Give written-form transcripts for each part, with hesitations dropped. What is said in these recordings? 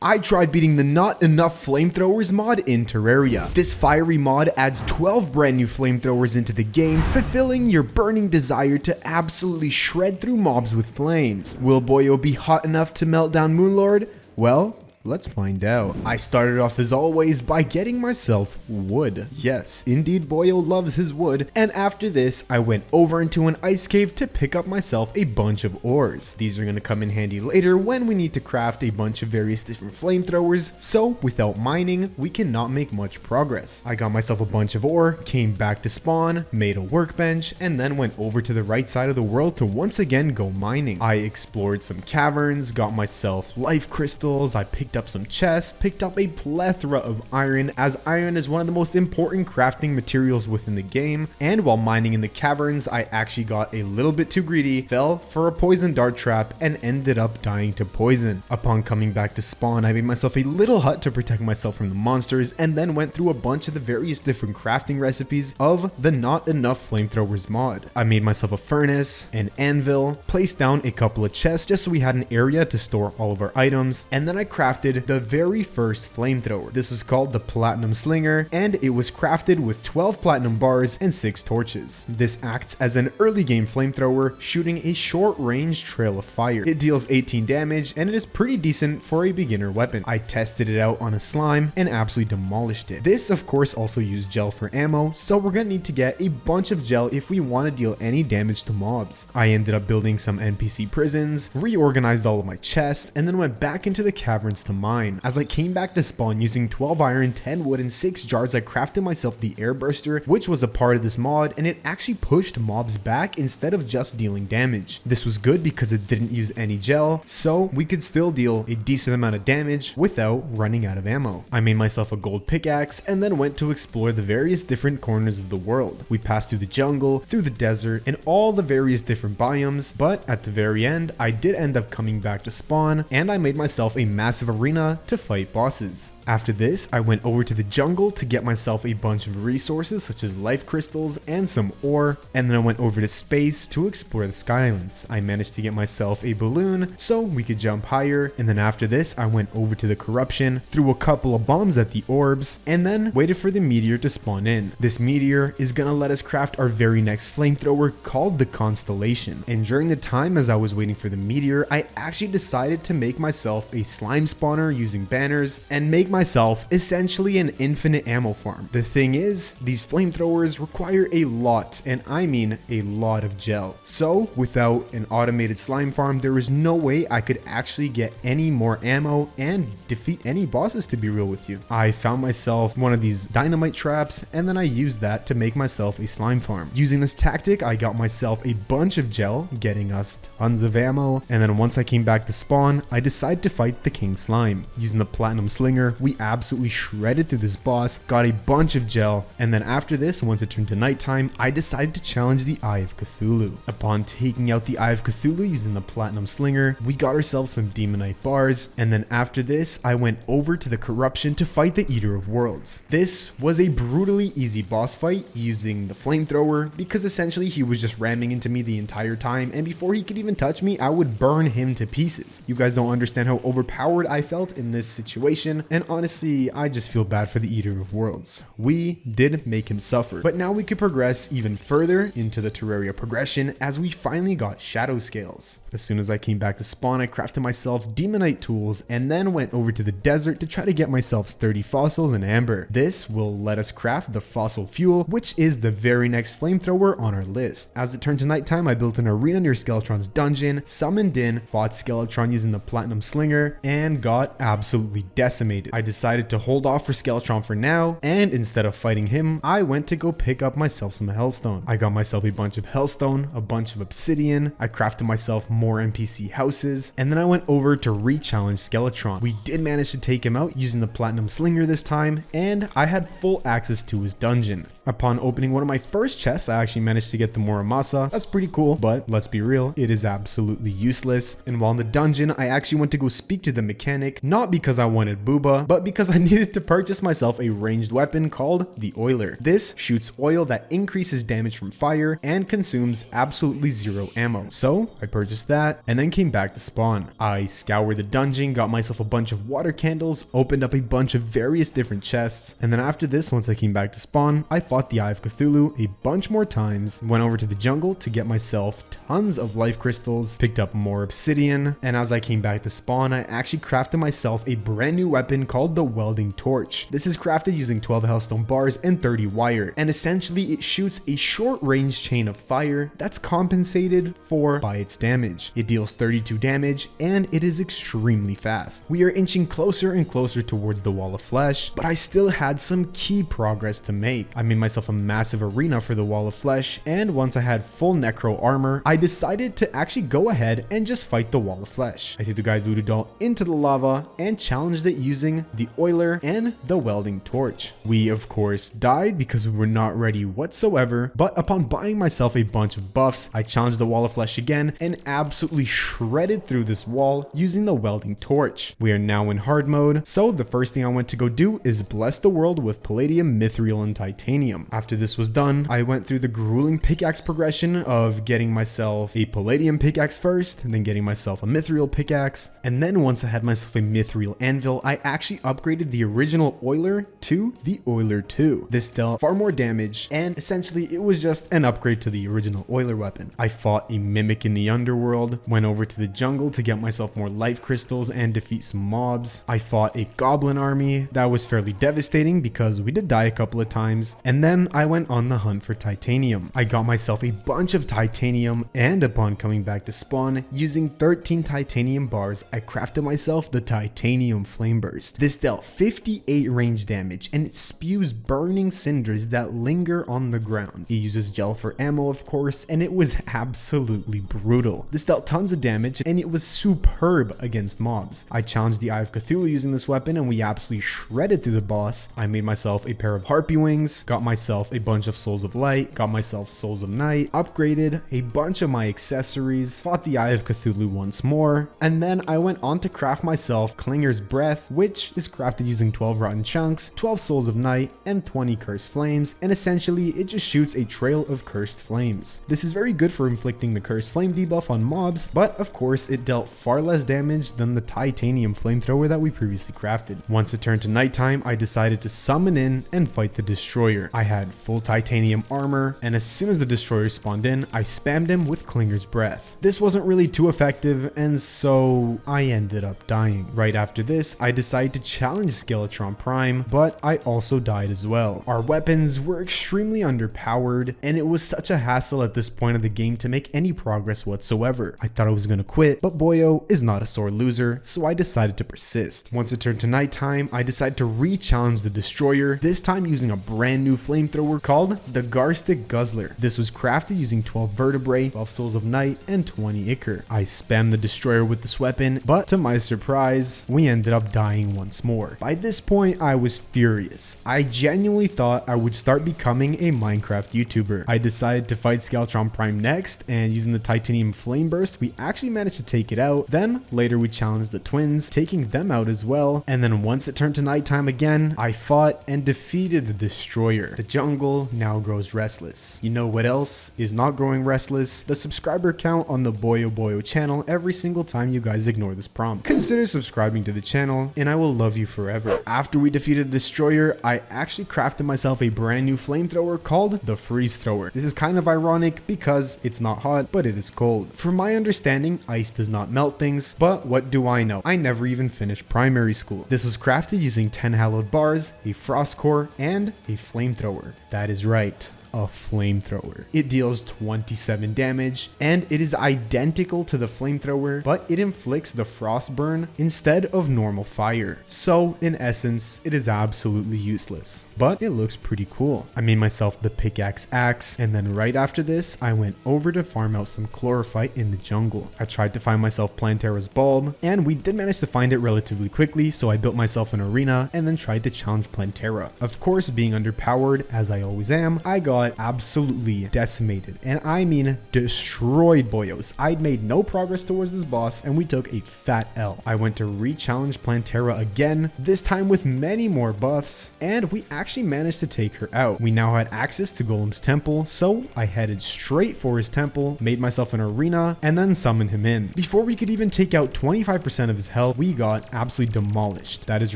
I tried beating the Not Enough Flamethrowers mod in Terraria. This fiery mod adds 12 brand new flamethrowers into the game, fulfilling your burning desire to absolutely shred through mobs with flames. Will Boio be hot enough to melt down Moonlord? Well, let's find out. I started off as always by getting myself wood. Yes, indeed Boio loves his wood, and after this I went over into an ice cave to pick up myself a bunch of ores. These are going to come in handy later when we need to craft a bunch of various different flamethrowers, so without mining we cannot make much progress. I got myself a bunch of ore, came back to spawn, made a workbench, and then went over to the right side of the world to once again go mining. I explored some caverns, got myself life crystals, I picked up some chests, picked up a plethora of iron, as iron is one of the most important crafting materials within the game, and while mining in the caverns I actually got a little bit too greedy, fell for a poison dart trap, and ended up dying to poison. Upon coming back to spawn, I made myself a little hut to protect myself from the monsters, and then went through a bunch of the various different crafting recipes of the Not Enough Flamethrowers mod. I made myself a furnace, an anvil, placed down a couple of chests just so we had an area to store all of our items, and then I crafted the very first flamethrower. This was called the Platinum Slinger, and it was crafted with 12 platinum bars and 6 torches. This acts as an early game flamethrower, shooting a short range trail of fire. It deals 18 damage, and it is pretty decent for a beginner weapon. I tested it out on a slime and absolutely demolished it. This of course also used gel for ammo, so we're gonna need to get a bunch of gel if we want to deal any damage to mobs. I ended up building some NPC prisons, reorganized all of my chests, and then went back into the caverns to mine. As I came back to spawn using 12 iron, 10 wood, and 6 jars, I crafted myself the air burster, which was a part of this mod, and it actually pushed mobs back instead of just dealing damage. This was good because it didn't use any gel, so we could still deal a decent amount of damage without running out of ammo. I made myself a gold pickaxe and then went to explore the various different corners of the world. We passed through the jungle, through the desert, and all the various different biomes, but at the very end I did end up coming back to spawn, and I made myself a massive arena to fight bosses. After this, I went over to the jungle to get myself a bunch of resources such as life crystals and some ore, and then I went over to space to explore the Skylands. I managed to get myself a balloon so we could jump higher, and then after this I went over to the corruption, threw a couple of bombs at the orbs, and then waited for the meteor to spawn in. This meteor is gonna let us craft our very next flamethrower called the Constellation, and during the time as I was waiting for the meteor, I actually decided to make myself a slime spawner using banners and make myself essentially an infinite ammo farm. The thing is, these flamethrowers require a lot, and I mean a lot of gel. So without an automated slime farm, there is no way I could actually get any more ammo and defeat any bosses, to be real with you. I found myself one of these dynamite traps, and then I used that to make myself a slime farm. Using this tactic, I got myself a bunch of gel, getting us tons of ammo, and then once I came back to spawn, I decided to fight the King Slime. Using the Platinum Slinger, we absolutely shredded through this boss, got a bunch of gel, and then after this, once it turned to nighttime, I decided to challenge the Eye of Cthulhu. Upon taking out the Eye of Cthulhu using the Platinum Slinger, we got ourselves some Demonite bars, and then after this, I went over to the Corruption to fight the Eater of Worlds. This was a brutally easy boss fight using the Flamethrower, because essentially he was just ramming into me the entire time, and before he could even touch me, I would burn him to pieces. You guys don't understand how overpowered I felt in this situation, and honestly, I just feel bad for the Eater of Worlds. We did make him suffer, but now we could progress even further into the Terraria progression as we finally got Shadow Scales. As soon as I came back to spawn, I crafted myself Demonite tools and then went over to the desert to try to get myself sturdy fossils and amber. This will let us craft the fossil fuel, which is the very next flamethrower on our list. As it turned to nighttime, I built an arena near Skeletron's dungeon, summoned in, fought Skeletron using the Platinum Slinger, and got absolutely decimated. I decided to hold off for Skeletron for now, and instead of fighting him, I went to go pick up myself some Hellstone. I got myself a bunch of Hellstone, a bunch of Obsidian, I crafted myself more NPC houses, and then I went over to re-challenge Skeletron. We did manage to take him out using the Platinum Slinger this time, and I had full access to his dungeon. Upon opening one of my first chests, I actually managed to get the Muramasa. That's pretty cool, but let's be real, it is absolutely useless. And while in the dungeon, I actually went to go speak to the mechanic, not because I wanted booba, but because I needed to purchase myself a ranged weapon called the Oiler. This shoots oil that increases damage from fire and consumes absolutely zero ammo. So I purchased that and then came back to spawn. I scoured the dungeon, got myself a bunch of water candles, opened up a bunch of various different chests, and then after this, once I came back to spawn, I fought the Eye of Cthulhu a bunch more times, went over to the jungle to get myself tons of life crystals, picked up more obsidian, and as I came back to spawn, I actually crafted myself a brand new weapon called the Welding Torch. This is crafted using 12 hellstone bars and 30 wire, and essentially it shoots a short range chain of fire that's compensated for by its damage. It deals 32 damage and it is extremely fast. We are inching closer and closer towards the wall of flesh, but I still had some key progress to make. I made myself a massive arena for the wall of flesh, and once I had full necro armor, I decided to actually go ahead and just fight the wall of flesh. I threw the guy Voodoo Doll into the lava and challenged it using the Oiler and the Welding Torch. We of course died because we were not ready whatsoever, but upon buying myself a bunch of buffs, I challenged the wall of flesh again and absolutely shredded through this wall using the Welding Torch. We are now in hard mode, so the first thing I went to go do is bless the world with palladium, mithril, and titanium. After this was done, I went through the grueling pickaxe progression of getting myself a palladium pickaxe first, and then getting myself a mithril pickaxe, and then once I had myself a mithril anvil, I actually upgraded the original Oiler to the Oiler 2. This dealt far more damage, and essentially it was just an upgrade to the original Oiler weapon. I fought a mimic in the underworld, went over to the jungle to get myself more life crystals and defeat some mobs. I fought a goblin army that was fairly devastating because we did die a couple of times, and then I went on the hunt for titanium. I got myself a bunch of titanium, and upon coming back to spawn, using 13 titanium bars, I crafted myself the titanium flame burst. This dealt 58 range damage, and it spews burning cinders that linger on the ground. It uses gel for ammo, of course, and it was absolutely brutal. This dealt tons of damage, and it was superb against mobs. I challenged the Eye of Cthulhu using this weapon, and we absolutely shredded through the boss. I made myself a pair of harpy wings, got myself a bunch of souls of light, got myself souls of night, upgraded a bunch of my accessories, fought the Eye of Cthulhu once more, and then I went on to craft myself Clinger's Breath, which is crafted using 12 rotten chunks, 12 souls of night, and 20 cursed flames, and essentially it just shoots a trail of cursed flames. This is very good for inflicting the cursed flame debuff on mobs, but of course it dealt far less damage than the titanium flamethrower that we previously crafted. Once it turned to nighttime, I decided to summon in and fight the destroyer. I had full titanium armor, and as soon as the destroyer spawned in, I spammed him with Clinger's Breath. This wasn't really too effective, and so I ended up dying. Right after this, I decided to challenge Skeletron Prime, but I also died as well. Our weapons were extremely underpowered, and it was such a hassle at this point of the game to make any progress whatsoever. I thought I was gonna quit, but Boio is not a sore loser, so I decided to persist. Once it turned to nighttime, I decided to re-challenge the destroyer, this time using a brand new flamethrower called the Garstick Guzzler. This was crafted using 12 vertebrae, 12 souls of night, and 20 ichor. I spammed the destroyer with this weapon, but to my surprise, we ended up dying once more. By this point, I was furious. I genuinely thought I would start becoming a Minecraft YouTuber. I decided to fight Skeletron Prime next, and using the titanium flame burst, we actually managed to take it out. Then later we challenged the twins, taking them out as well, and then once it turned to nighttime again, I fought and defeated the destroyer. The jungle now grows restless. You know what else is not growing restless? The subscriber count on the Boio channel every single time you guys ignore this prompt. Consider subscribing to the channel and I will love you forever. After we defeated the destroyer, I actually crafted myself a brand new flamethrower called the Freeze Thrower. This is kind of ironic because it's not hot, but it is cold. From my understanding, ice does not melt things, but what do I know? I never even finished primary school. This was crafted using 10 hallowed bars, a frost core, and a flamethrower. That is right. a Flamethrower. It deals 27 damage, and it is identical to the Flamethrower, but it inflicts the frost burn instead of normal fire. So in essence, it is absolutely useless, but it looks pretty cool. I made myself the pickaxe axe, and then right after this, I went over to farm out some chlorophyte in the jungle. I tried to find myself Plantera's bulb, and we did manage to find it relatively quickly, so I built myself an arena and then tried to challenge Plantera. Of course, being underpowered, as I always am, I got absolutely decimated, and I mean destroyed Boyos. I'd made no progress towards this boss, and we took a fat L. I went to re-challenge Plantera again, this time with many more buffs, and we actually managed to take her out. We now had access to Golem's temple, so I headed straight for his temple, made myself an arena, and then summoned him in. Before we could even take out 25% of his health, we got absolutely demolished. That is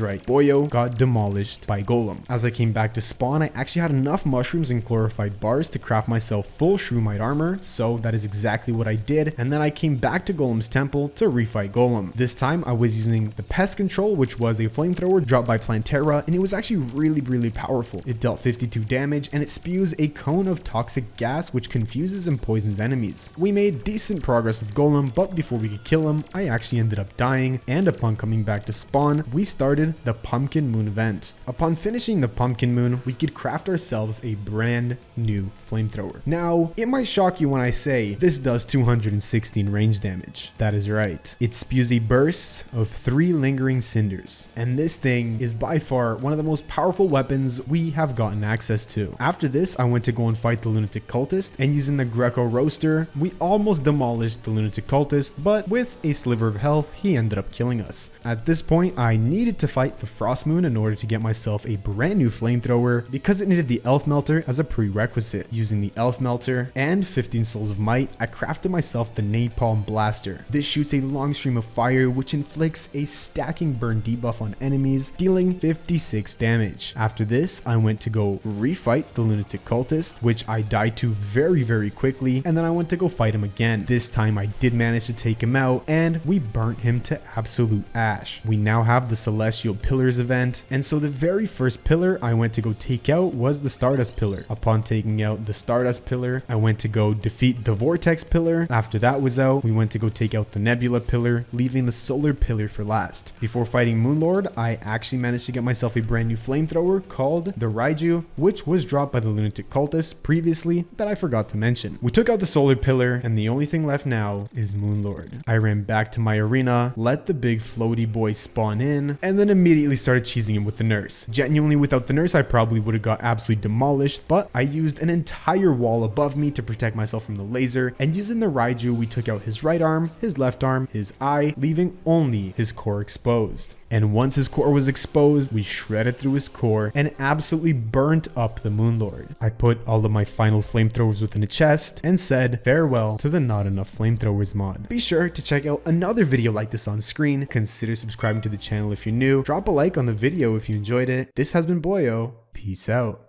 right, Boio got demolished by Golem. As I came back to spawn, I actually had enough mushrooms and chlorophyte bars to craft myself full shroomite armor, so that is exactly what I did, and then I came back to Golem's temple to refight Golem. This time I was using the pest control, which was a flamethrower dropped by Plantera, and it was actually really powerful. It dealt 52 damage, and it spews a cone of toxic gas which confuses and poisons enemies. We made decent progress with Golem, but before we could kill him, I actually ended up dying, and upon coming back to spawn, we started the Pumpkin Moon event. Upon finishing the Pumpkin Moon, we could craft ourselves a brand new flamethrower. Now, it might shock you when I say this does 216 range damage. That is right. It spews a burst of 3 lingering cinders, and this thing is by far one of the most powerful weapons we have gotten access to. After this, I went to go and fight the lunatic cultist, and using the Greco roaster, we almost demolished the lunatic cultist, but with a sliver of health, he ended up killing us. At this point, I needed to fight the frost moon in order to get myself a brand new flamethrower because it needed the elf melter as a prerequisite. Using the elf melter and 15 souls of might, I crafted myself the napalm blaster. This shoots a long stream of fire which inflicts a stacking burn debuff on enemies, dealing 56 damage. After this, I went to go refight the lunatic cultist, which I died to very quickly, and then I went to go fight him again. This time I did manage to take him out, and we burnt him to absolute ash. We now have the celestial pillars event, and so the very first pillar I went to go take out was the stardust pillar. Upon taking out the stardust pillar, I went to go defeat the vortex pillar. After that was out, we went to go take out the nebula pillar, leaving the solar pillar for last. Before fighting Moonlord, I actually managed to get myself a brand new flamethrower called the Raiju, which was dropped by the lunatic cultist previously that I forgot to mention. We took out the solar pillar, and the only thing left now is Moonlord. I ran back to my arena, let the big floaty boy spawn in, and then immediately started cheesing him with the nurse. Genuinely, without the nurse, I probably would have got absolutely demolished, but I used an entire wall above me to protect myself from the laser, and using the Raiju, we took out his right arm, his left arm, his eye, leaving only his core exposed. And once his core was exposed, we shredded through his core and absolutely burnt up the Moonlord. I put all of my final flamethrowers within a chest and said farewell to the Not Enough Flamethrowers mod. Be sure to check out another video like this on screen. Consider subscribing to the channel if you're new. Drop a like on the video if you enjoyed it. This has been Boio. Peace out.